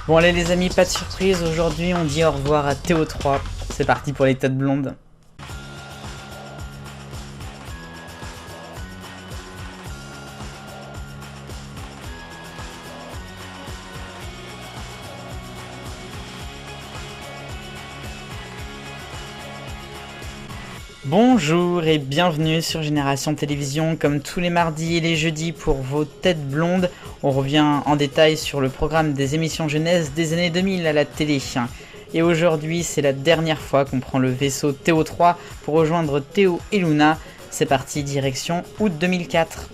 Bon allez les amis, pas de surprise, aujourd'hui on dit au revoir à TO3. C'est parti pour les têtes blondes. Bonjour et bienvenue sur Génération Télévision, comme tous les mardis et les jeudis pour vos têtes blondes. On revient en détail sur le programme des émissions jeunesse des années 2000 à la télé. Et aujourd'hui c'est la dernière fois qu'on prend le vaisseau TO3 pour rejoindre Théo et Luna. C'est parti, direction août 2004.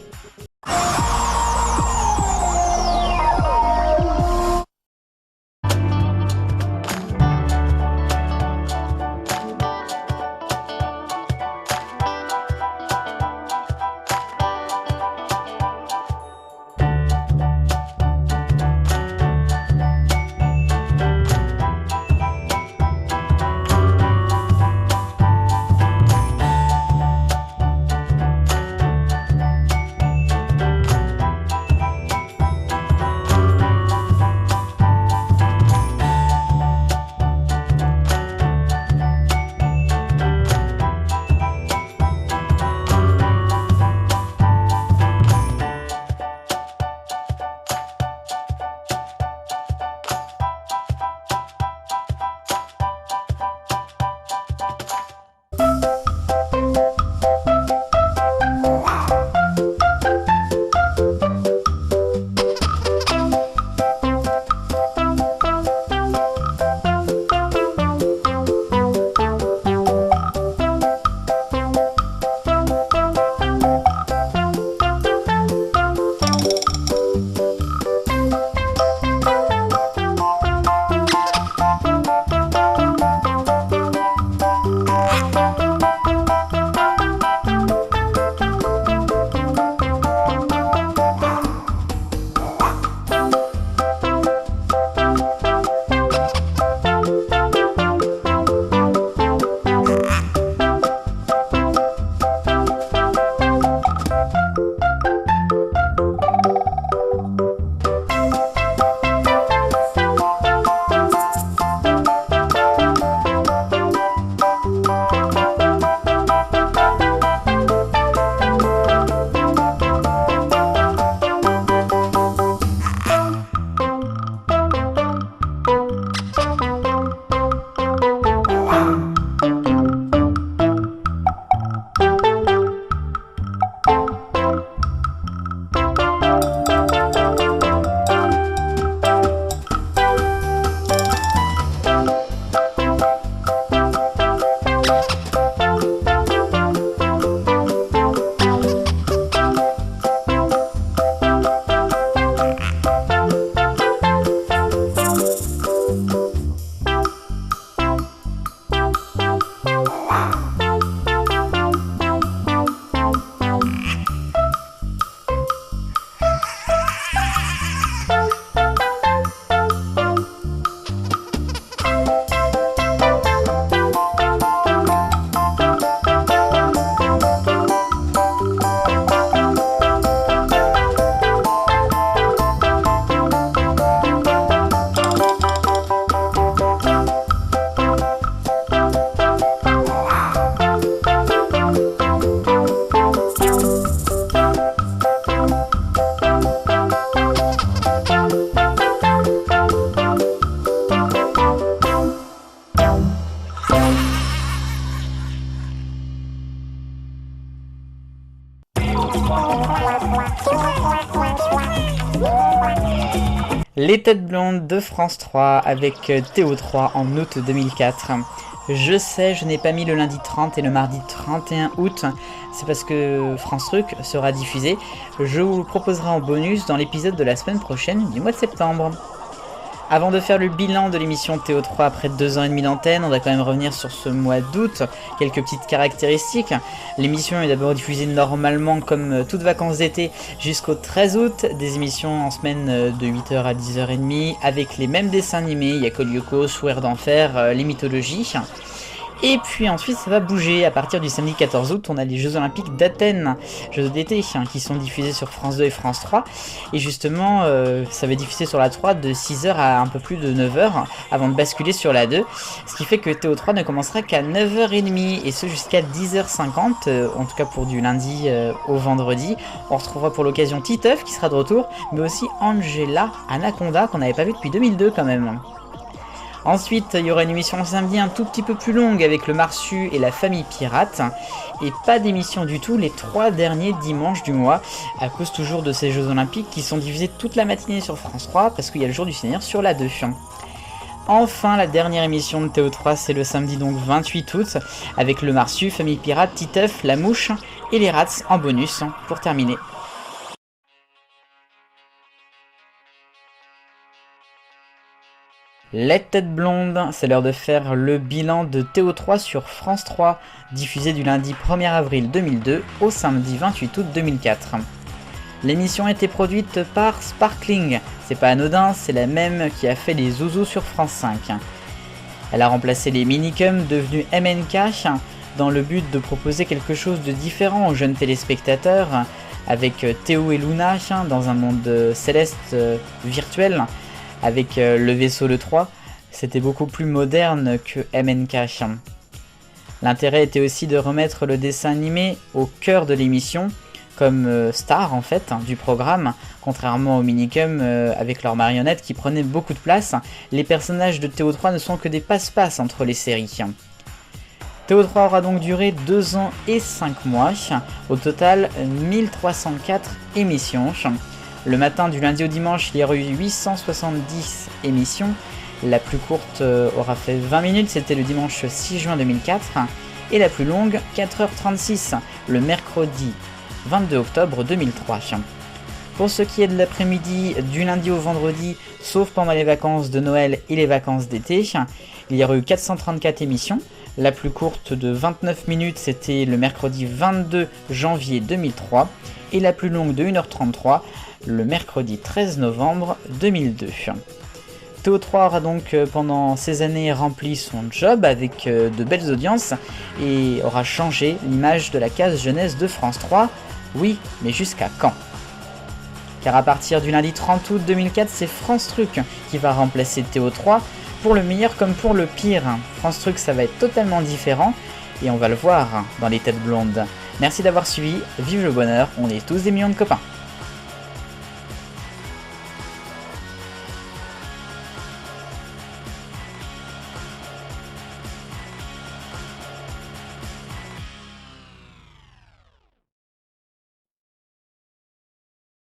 Les têtes blondes de France 3 avec TO3 en août 2004. Je sais, je n'ai pas mis le lundi 30 et le mardi 31 août, c'est parce que France Truc sera diffusé. Je vous le proposerai en bonus dans l'épisode de la semaine prochaine du mois de septembre. Avant de faire le bilan de l'émission TO3 après 2 ans et demi d'antenne, on va quand même revenir sur ce mois d'août, quelques petites caractéristiques. L'émission est d'abord diffusée normalement comme toutes vacances d'été jusqu'au 13 août, des émissions en semaine de 8h à 10h30 avec les mêmes dessins animés, Yako Lyoko, Sourire d'enfer, les mythologies. Et puis ensuite ça va bouger, à partir du samedi 14 août on a les Jeux Olympiques d'Athènes, Jeux d'été, qui sont diffusés sur France 2 et France 3, et justement ça va diffuser sur la 3 de 6h à un peu plus de 9h, avant de basculer sur la 2, ce qui fait que TO3 ne commencera qu'à 9h30, et ce jusqu'à 10h50, en tout cas pour du lundi au vendredi. On retrouvera pour l'occasion Titeuf qui sera de retour, mais aussi Angela Anaconda qu'on n'avait pas vu depuis 2002 quand même. Ensuite, il y aura une émission le samedi un tout petit peu plus longue avec le Marsu et la famille pirate. Et pas d'émission du tout les 3 derniers dimanches du mois, à cause toujours de ces Jeux Olympiques qui sont diffusés toute la matinée sur France 3, parce qu'il y a le jour du Seigneur sur la 2. Enfin, la dernière émission de TO3, c'est le samedi donc 28 août, avec le Marsu, famille pirate, Titeuf, la mouche et les rats en bonus pour terminer. Les têtes blondes, c'est l'heure de faire le bilan de TO3 sur France 3, diffusé du lundi 1er avril 2002 au samedi 28 août 2004. L'émission a été produite par Sparkling, c'est pas anodin, c'est la même qui a fait les Zouzous sur France 5. Elle a remplacé les Minicums devenus MNK dans le but de proposer quelque chose de différent aux jeunes téléspectateurs, avec Théo et Luna dans un monde céleste virtuel, avec le vaisseau le 3, c'était beaucoup plus moderne que MNK. L'intérêt était aussi de remettre le dessin animé au cœur de l'émission, comme star en fait du programme, contrairement aux Minicum avec leurs marionnettes qui prenaient beaucoup de place. Les personnages de TO3 ne sont que des passe-passe entre les séries. TO3 aura donc duré 2 ans et 5 mois, au total 1304 émissions. Le matin du lundi au dimanche, il y aura eu 870 émissions. La plus courte aura fait 20 minutes, c'était le dimanche 6 juin 2004. Et la plus longue, 4h36, le mercredi 22 octobre 2003. Pour ce qui est de l'après-midi, du lundi au vendredi, sauf pendant les vacances de Noël et les vacances d'été, il y aura eu 434 émissions. La plus courte de 29 minutes, c'était le mercredi 22 janvier 2003. Et la plus longue de 1h33, le mercredi 13 novembre 2002. TO3 aura donc pendant ces années rempli son job avec de belles audiences et aura changé l'image de la case jeunesse de France 3. Oui, mais jusqu'à quand? Car à partir du lundi 30 août 2004, c'est France Truc qui va remplacer TO3, pour le meilleur comme pour le pire. France Truc, ça va être totalement différent et on va le voir dans les têtes blondes. Merci d'avoir suivi, vive le bonheur, on est tous des millions de copains.